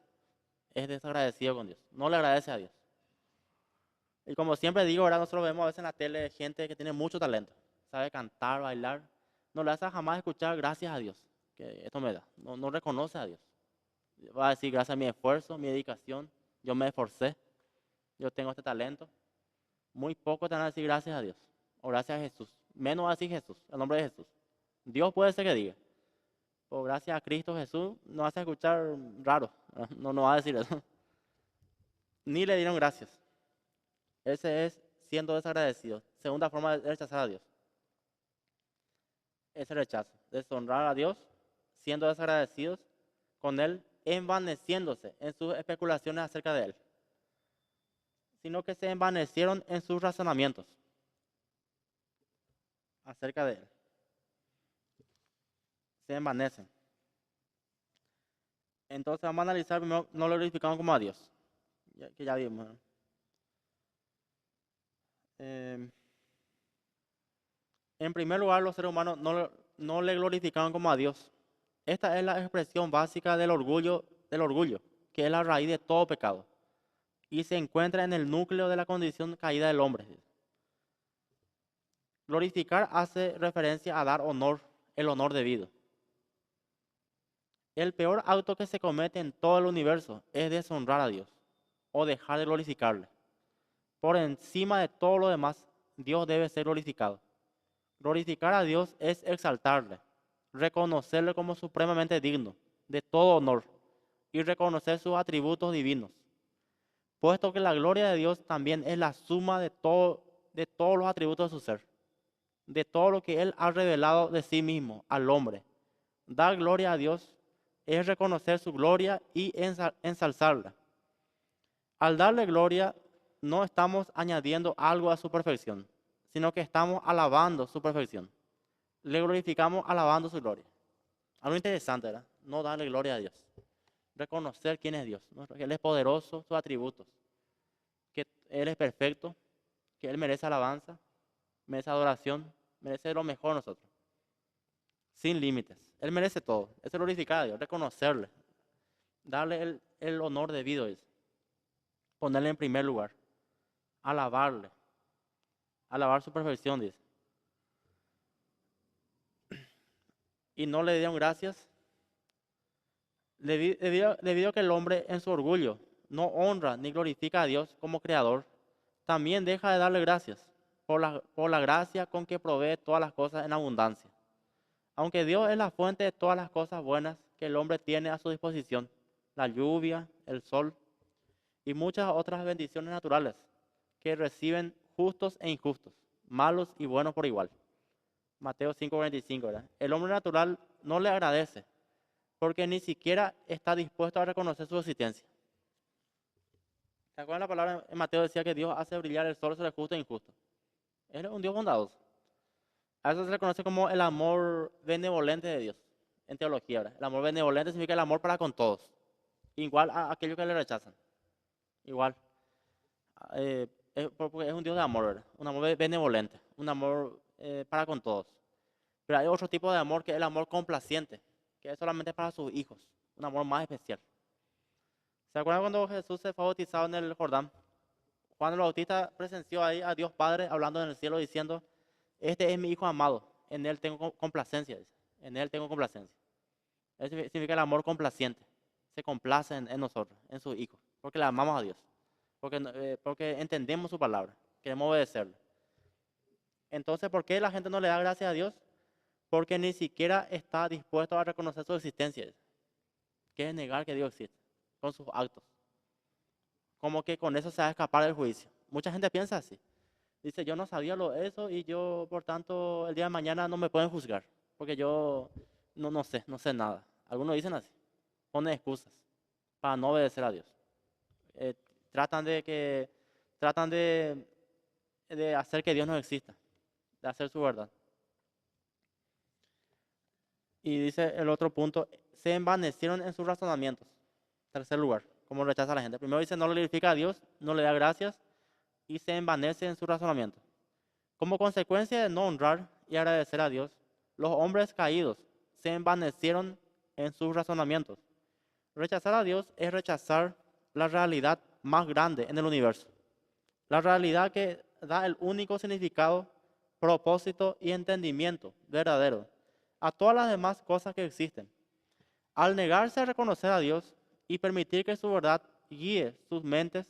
Es desagradecido con Dios. No le agradece a Dios. Y como siempre digo, ahora nosotros vemos a veces en la tele gente que tiene mucho talento. Sabe cantar, bailar. No le hace jamás escuchar gracias a Dios. Que esto me da. No reconoce a Dios. Va a decir gracias a mi esfuerzo, mi dedicación. Yo me esforcé. Yo tengo este talento. Muy poco te van a decir gracias a Dios. O gracias a Jesús. Menos va a decir Jesús, el nombre de Jesús. Dios puede ser que diga. O gracias a Cristo Jesús, no hace escuchar raro. No va a decir eso. Ni le dieron gracias. Ese es siendo desagradecido. Segunda forma de rechazar a Dios. Ese rechazo. Deshonrar a Dios, siendo desagradecidos con Él, envaneciéndose en sus especulaciones acerca de Él. Sino que se envanecieron en sus razonamientos acerca de Él. Se envanecen. Entonces vamos a analizar primero, no lo glorificamos como a Dios. Que ya vimos. En primer lugar, los seres humanos no le glorificaron como a Dios. Esta es la expresión básica del orgullo, que es la raíz de todo pecado. Y se encuentra en el núcleo de la condición caída del hombre. Glorificar hace referencia a dar honor, el honor debido. El peor acto que se comete en todo el universo es deshonrar a Dios o dejar de glorificarle. Por encima de todo lo demás, Dios debe ser glorificado. Glorificar a Dios es exaltarle, reconocerle como supremamente digno de todo honor y reconocer sus atributos divinos, puesto que la gloria de Dios también es la suma de todos los atributos de su ser, de todo lo que Él ha revelado de sí mismo al hombre. Dar gloria a Dios es reconocer su gloria y ensalzarla. Al darle gloria, no estamos añadiendo algo a su perfección, sino que estamos alabando su perfección. Le glorificamos alabando su gloria. Algo interesante, ¿verdad? No darle gloria a Dios. Reconocer quién es Dios, ¿no? Que Él es poderoso, sus atributos, que Él es perfecto, que Él merece alabanza, merece adoración, merece lo mejor de nosotros, sin límites. Él merece todo. Es glorificar a Dios, reconocerle, darle el honor debido a eso, ponerle en primer lugar, alabarle, alabar su perfección, dice. Y no le dieron gracias debido a que el hombre en su orgullo no honra ni glorifica a Dios como creador, también deja de darle gracias por la gracia con que provee todas las cosas en abundancia. Aunque Dios es la fuente de todas las cosas buenas que el hombre tiene a su disposición, la lluvia, el sol y muchas otras bendiciones naturales que reciben justos e injustos, malos y buenos por igual. Mateo 5:45, ¿verdad? El hombre natural no le agradece porque ni siquiera está dispuesto a reconocer su existencia. ¿Se acuerdan la palabra en Mateo decía que Dios hace brillar el sol sobre justo e injusto? Él es un Dios bondadoso. A eso se le conoce como el amor benevolente de Dios, en teología, ¿verdad? El amor benevolente significa el amor para con todos, igual a aquellos que le rechazan, igual. Porque es un Dios de amor, ¿verdad? Un amor benevolente, un amor para con todos. Pero hay otro tipo de amor que es el amor complaciente, que es solamente para sus hijos, un amor más especial. ¿Se acuerdan cuando Jesús se fue bautizado en el Jordán? Juan el Bautista presenció ahí a Dios Padre hablando en el cielo diciendo, este es mi Hijo amado, en él tengo complacencia, dice. En él tengo complacencia. Eso significa el amor complaciente. Se complace en nosotros, en sus hijos, porque le amamos a Dios, porque entendemos su palabra, queremos obedecerle. Entonces, ¿por qué la gente no le da gracias a Dios? Porque ni siquiera está dispuesto a reconocer su existencia, dice. Que es negar que Dios existe, con sus actos. Como que con eso se va a escapar del juicio. Mucha gente piensa así. Dice, yo no sabía eso y yo, por tanto, el día de mañana no me pueden juzgar, porque yo no sé nada. Algunos dicen así, ponen excusas para no obedecer a Dios. Eh, tratan de que, tratan de hacer que Dios no exista, de hacer su verdad. Y dice el otro punto, se envanecieron en sus razonamientos. Tercer lugar, como rechaza a la gente. Primero dice, no le glorifica a Dios, no le da gracias y se envanece en su razonamiento. Como consecuencia de no honrar y agradecer a Dios, los hombres caídos se envanecieron en sus razonamientos. Rechazar a Dios es rechazar la realidad más grande en el universo. La realidad que da el único significado, propósito y entendimiento verdadero a todas las demás cosas que existen. Al negarse a reconocer a Dios y permitir que su verdad guíe sus mentes,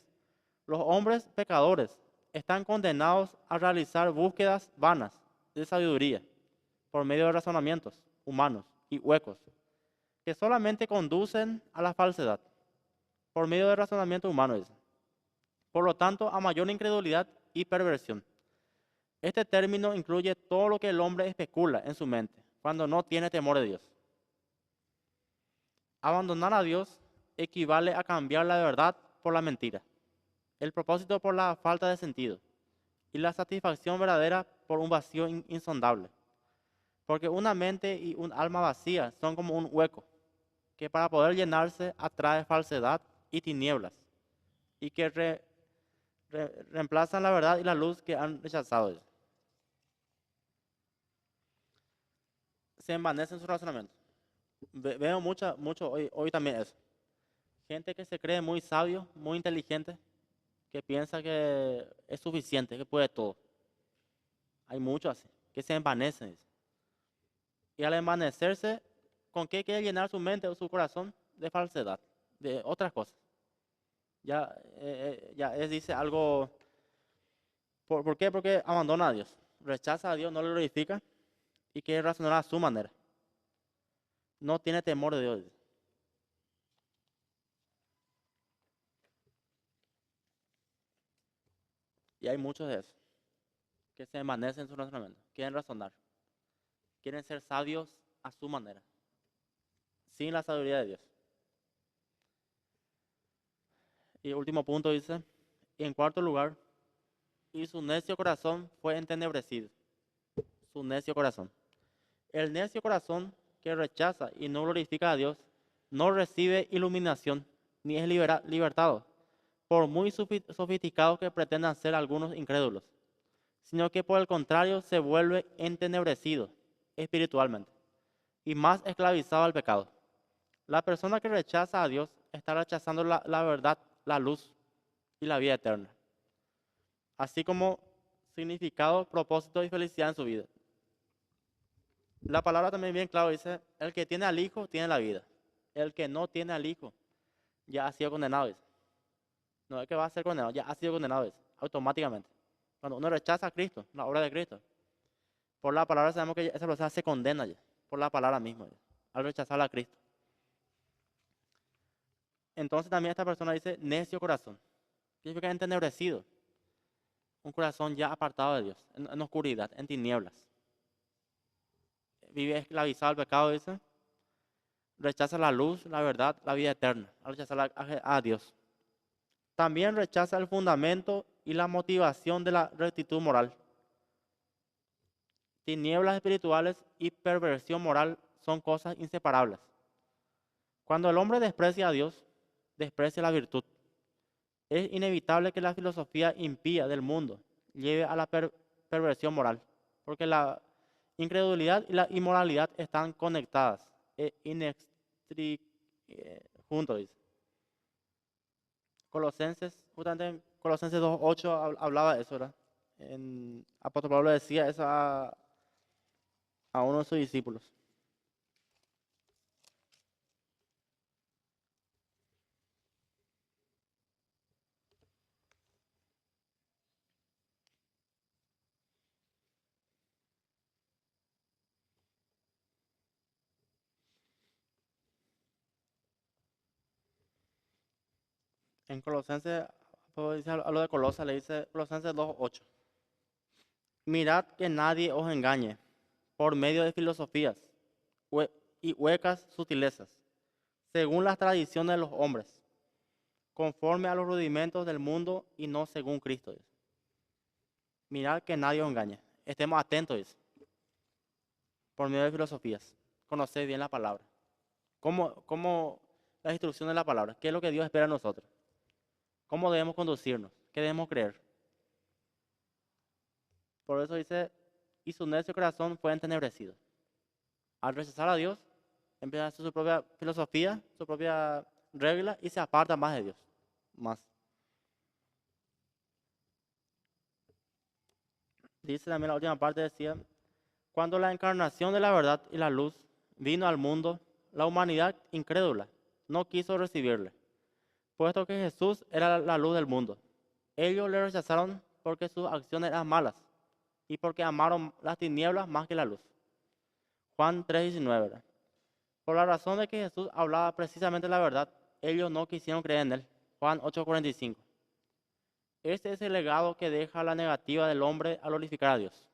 los hombres pecadores están condenados a realizar búsquedas vanas de sabiduría por medio de razonamientos humanos y huecos que solamente conducen a la falsedad por medio de razonamientos humanos. Por lo tanto, a mayor incredulidad y perversión. Este término incluye todo lo que el hombre especula en su mente cuando no tiene temor de Dios. Abandonar a Dios equivale a cambiar la verdad por la mentira, el propósito por la falta de sentido y la satisfacción verdadera por un vacío insondable. Porque una mente y un alma vacía son como un hueco que para poder llenarse atrae falsedad y tinieblas y que reemplazan la verdad y la luz que han rechazado. Se envanecen sus razonamientos. Veo mucho hoy también eso. Gente que se cree muy sabio, muy inteligente, que piensa que es suficiente, que puede todo. Hay muchos así, que se envanecen. Y al envanecerse, ¿con qué quiere llenar su mente o su corazón? De falsedad, de otras cosas. Dice algo. ¿Por qué? Porque abandona a Dios, rechaza a Dios, no le glorifica y quiere razonar a su manera. No tiene temor de Dios. Y hay muchos de esos que se envanecen en su razonamiento, quieren razonar, quieren ser sabios a su manera, sin la sabiduría de Dios. Y último punto dice, y en cuarto lugar, y su necio corazón fue entenebrecido. Su necio corazón. El necio corazón que rechaza y no glorifica a Dios no recibe iluminación ni es libertado, por muy sofisticados que pretendan ser algunos incrédulos, sino que por el contrario se vuelve entenebrecido espiritualmente y más esclavizado al pecado. La persona que rechaza a Dios está rechazando la verdad, la luz y la vida eterna, así como significado, propósito y felicidad en su vida. La palabra también bien claro dice, el que tiene al Hijo tiene la vida. El que no tiene al Hijo ya ha sido condenado, dice. No es que va a ser condenado, ya ha sido condenado, dice, automáticamente. Cuando uno rechaza a Cristo, la obra de Cristo, por la palabra sabemos que esa persona se condena ya, por la palabra misma, ya, al rechazar a Cristo. Entonces también esta persona dice necio corazón. Significa entenebrecido. Un corazón ya apartado de Dios, en oscuridad, en tinieblas. Vive esclavizado al pecado, dice. rechaza la luz, la verdad, la vida eterna, al rechazar a Dios. También rechaza el fundamento y la motivación de la rectitud moral. Tinieblas espirituales y perversión moral son cosas inseparables. Cuando el hombre desprecia a Dios, desprecia la virtud. Es inevitable que la filosofía impía del mundo lleve a la perversión moral, porque la incredulidad y la inmoralidad están conectadas, juntos, dice. Colosenses, justamente en Colosenses 2:8 hablaba de eso, ¿verdad? Apóstol Pablo decía eso a uno de sus discípulos. En Colosenses, Pablo dice, hablo de Colosas, le dice Colosenses 2:8. Mirad que nadie os engañe por medio de filosofías y huecas sutilezas, según las tradiciones de los hombres, conforme a los rudimentos del mundo y no según Cristo. Dice. Mirad que nadie os engañe. Estemos atentos, dice, por medio de filosofías. Conoced bien la palabra. ¿Cómo las instrucciones de la palabra? ¿Qué es lo que Dios espera de nosotros? ¿Cómo debemos conducirnos? ¿Qué debemos creer? Por eso dice, y su necio corazón fue entenebrecido. Al rechazar a Dios, empieza a hacer su propia filosofía, su propia regla y se aparta más de Dios. Más. Dice también la última parte, decía, cuando la encarnación de la verdad y la luz vino al mundo, la humanidad incrédula no quiso recibirle, puesto que Jesús era la luz del mundo. Ellos le rechazaron porque sus acciones eran malas y porque amaron las tinieblas más que la luz. Juan 3:19, ¿verdad? Por la razón de que Jesús hablaba precisamente la verdad, ellos no quisieron creer en él. Juan 8:45. Este es el legado que deja la negativa del hombre a glorificar a Dios.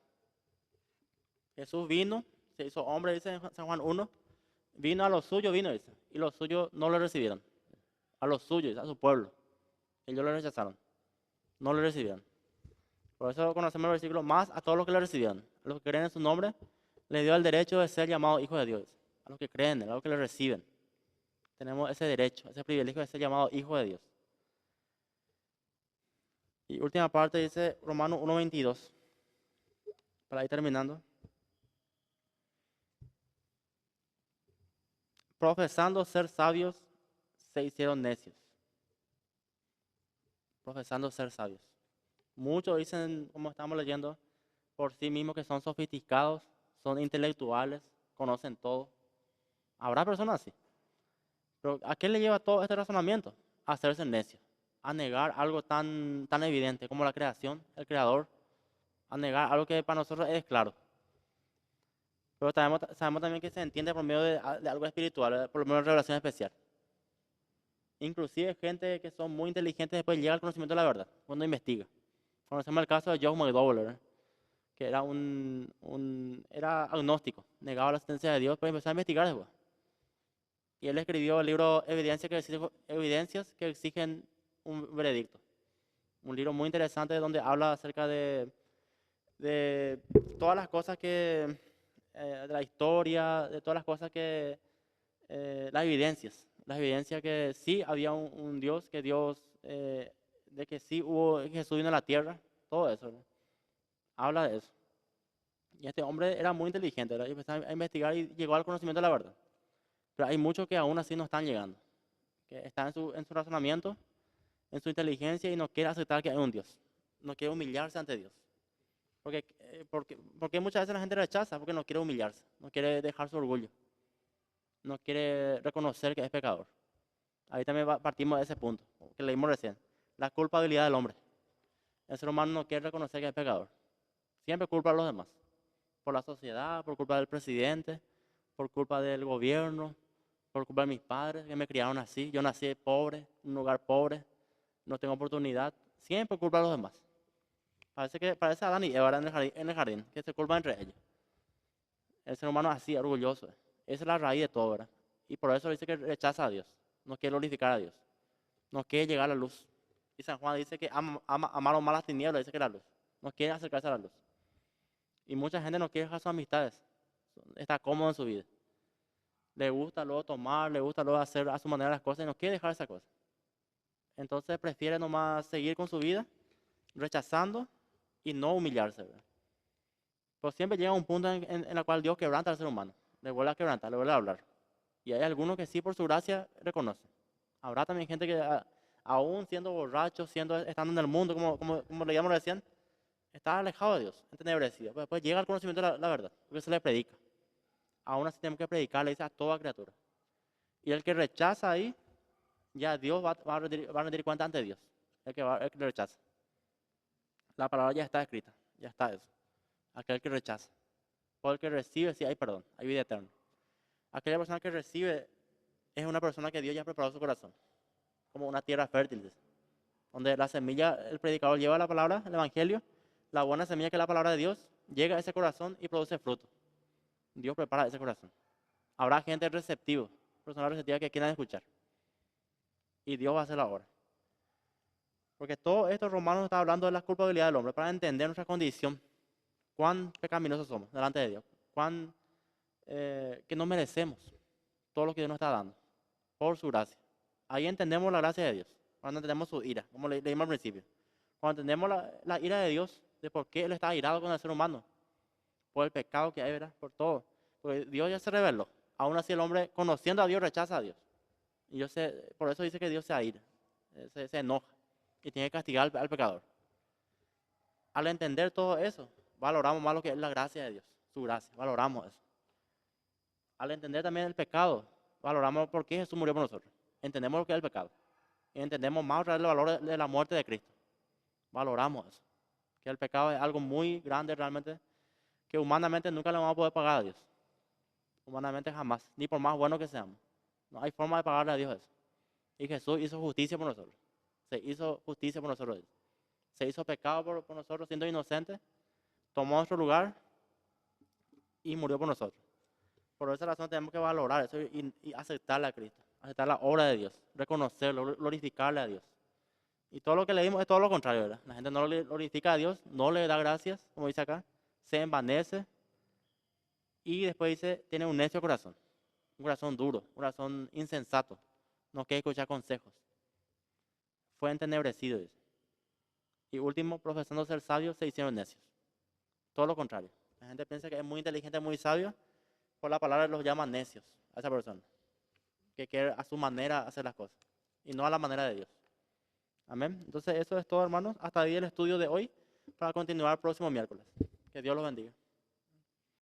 Jesús vino, se hizo hombre, dice en San Juan 1, vino a los suyos, dice, y los suyos no le recibieron. A los suyos, a su pueblo. Ellos le rechazaron, no le recibieron. Por eso conocemos el versículo, más a todos los que le recibieron. A los que creen en su nombre, les dio el derecho de ser llamados hijos de Dios. A los que creen, a los que le reciben. Tenemos ese derecho, ese privilegio de ser llamados hijos de Dios. Y última parte dice Romanos 1:22. Para ir terminando. Profesando ser sabios, se hicieron necios. Profesando ser sabios. Muchos dicen, como estamos leyendo, por sí mismos que son sofisticados, son intelectuales, conocen todo. Habrá personas así. Pero ¿a qué le lleva todo este razonamiento? A hacerse necio, a negar algo tan evidente como la creación, el creador, a negar algo que para nosotros es claro. Pero sabemos también que se entiende por medio de algo espiritual, por medio de una revelación especial. Inclusive gente que son muy inteligentes después llega al conocimiento de la verdad, cuando investiga. Conocemos el caso de John McDowell, que era agnóstico, negaba la existencia de Dios, pero empezó a investigar después. Y él escribió el libro Evidencias que exigen un veredicto. Un libro muy interesante donde habla acerca de todas las cosas de la historia, de todas las cosas las evidencias que sí había un Dios, de que sí Jesús vino a la tierra, todo eso, ¿no? Habla de eso. Y este hombre era muy inteligente, ¿verdad? Y empezó a investigar y llegó al conocimiento de la verdad. Pero hay muchos que aún así no están llegando, que están en su razonamiento, en su inteligencia y no quiere aceptar que hay un Dios, no quiere humillarse ante Dios. Porque muchas veces la gente rechaza porque no quiere humillarse, no quiere dejar su orgullo, no quiere reconocer que es pecador. Ahí también partimos de ese punto, que leímos recién, la culpabilidad del hombre. El ser humano no quiere reconocer que es pecador, siempre culpa a los demás, por la sociedad, por culpa del presidente, por culpa del gobierno, por culpa de mis padres que me criaron así. Yo nací pobre, en un lugar pobre, no tengo oportunidad. Siempre por culpa de los demás. Parece Adán y Eva en el jardín, que se culpan entre ellos. El ser humano es así, orgulloso. Esa es la raíz de todo, ¿verdad? Y por eso dice que rechaza a Dios. No quiere glorificar a Dios. No quiere llegar a la luz. Y San Juan dice que amaron más las tinieblas, dice que la luz. No quiere acercarse a la luz. Y mucha gente no quiere dejar sus amistades. Está cómodo en su vida. Le gusta luego tomar, le gusta luego hacer a su manera las cosas y no quiere dejar esa cosa. Entonces prefiere nomás seguir con su vida, rechazando y no humillarse, ¿verdad? Pero siempre llega un punto en el cual Dios quebranta al ser humano. Le vuelve a quebrantar, le vuelve a hablar. Y hay algunos que sí por su gracia reconocen. Habrá también gente que aún siendo borrachos, estando en el mundo, como leíamos recién, está alejado de Dios, entenebrecido. Pero después llega al conocimiento de la verdad, porque se le predica. Aún así tenemos que predicar, le dice a toda criatura. Y el que rechaza ahí, ya Dios va a rendir cuenta ante Dios. El que rechaza. La palabra ya está escrita, ya está eso. Aquel que rechaza. O el que recibe, sí hay perdón, hay vida eterna. Aquella persona que recibe es una persona que Dios ya ha preparado su corazón, como una tierra fértil, dice, donde la semilla, el predicador lleva la palabra, el evangelio, la buena semilla que es la palabra de Dios, llega a ese corazón y produce fruto. Dios prepara ese corazón. Habrá gente receptiva, personas receptivas que quieran escuchar. Y Dios va a hacer la obra. Porque todo esto Romanos está hablando de la culpabilidad del hombre para entender nuestra condición, cuán pecaminosos somos delante de Dios, cuán que no merecemos todo lo que Dios nos está dando por su gracia. Ahí entendemos la gracia de Dios, cuando entendemos su ira, como leímos al principio. Cuando entendemos la ira de Dios, de por qué Él está irado con el ser humano, por el pecado que hay, ¿verdad? Por todo. Porque Dios ya se reveló. Aún así el hombre, conociendo a Dios, rechaza a Dios. Y por eso dice que Dios se aira, se enoja y tiene que castigar al pecador. Al entender todo eso, valoramos más lo que es la gracia de Dios, su gracia, valoramos eso. Al entender también el pecado, valoramos por qué Jesús murió por nosotros. Entendemos lo que es el pecado. Y entendemos más el valor de la muerte de Cristo. Valoramos eso. Que el pecado es algo muy grande realmente, que humanamente nunca le vamos a poder pagar a Dios. Humanamente jamás, ni por más bueno que seamos. No hay forma de pagarle a Dios eso. Y Jesús hizo justicia por nosotros. Se hizo justicia por nosotros. Se hizo pecado por nosotros siendo inocentes. Tomó nuestro lugar y murió por nosotros. Por esa razón tenemos que valorar eso y aceptarle a Cristo. Aceptar la obra de Dios. Reconocerlo, glorificarle a Dios. Y todo lo que leímos es todo lo contrario, ¿verdad? La gente no le glorifica a Dios, no le da gracias, como dice acá. Se envanece. Y después dice, tiene un necio corazón. Un corazón duro, un corazón insensato. No quiere escuchar consejos. Fue entenebrecido, dice. Y último, profesando ser sabios, se hicieron necios. Todo lo contrario. La gente piensa que es muy inteligente, muy sabio. Por la palabra los llama necios a esa persona. Que quiere a su manera hacer las cosas. Y no a la manera de Dios. Amén. Entonces eso es todo, hermanos. Hasta ahí el estudio de hoy. Para continuar el próximo miércoles. Que Dios los bendiga.